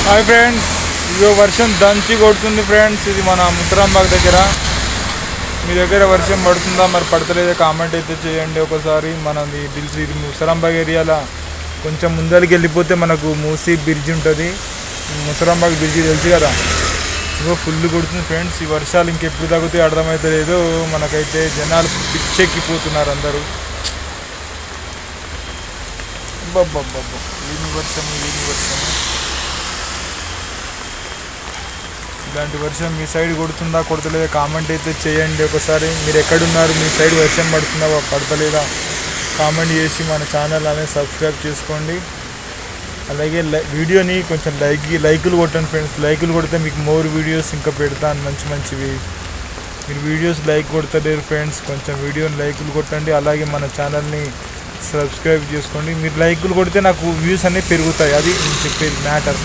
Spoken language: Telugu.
హాయ్ ఫ్రెండ్స్, ఇగో వర్షం దంచి కొడుతుంది ఫ్రెండ్స్. ఇది మన ముసరాంబాగ్ దగ్గర. మీ దగ్గర వర్షం పడుతుందా మరి పడతలేదా కామెంట్ అయితే చేయండి ఒకసారి. మనది దిల్స్ ఇది ముసరాంబాగ్ ఏరియాలో కొంచెం ముందరికి వెళ్ళిపోతే మనకు మూసీ బ్రిడ్జ్ ఉంటుంది. ముసరాంబాగ్ బ్రిడ్జ్ తెలుసు కదా. ఇగో ఫుల్ కొడుతుంది ఫ్రెండ్స్. ఈ వర్షాలు ఇంకెప్పుడు తగ్గుతాయి అర్థమైతే లేదు. మనకైతే జనాలు పిచ్చెక్కిపోతున్నారు అందరూ. బబ్బబ్బబ్బ వీని వర్షము. ఇలాంటి వర్షం మీ సైడ్ కొడుతుందా కొడతలేదా కామెంట్ అయితే చేయండి ఒకసారి. మీరు ఎక్కడున్నారు, మీ సైడ్ వర్షం పడుతుందా పడతలేదా కామెంట్ చేసి మన ఛానల్ అనేది సబ్స్క్రైబ్ చేసుకోండి. అలాగే వీడియోని కొంచెం లైకులు కొట్టండి ఫ్రెండ్స్. లైకులు కొడితే మీకు మోర్ వీడియోస్ ఇంకా పెడతాను మంచివి. మీరు వీడియోస్ లైక్ కొడతలేరు ఫ్రెండ్స్. కొంచెం వీడియోని లైకులు కొట్టండి. అలాగే మన ఛానల్ని సబ్స్క్రైబ్ చేసుకోండి. మీరు లైకులు కొడితే నాకు వ్యూస్ అనేవి పెరుగుతాయి. అది నేను చెప్పేది మ్యాటర్.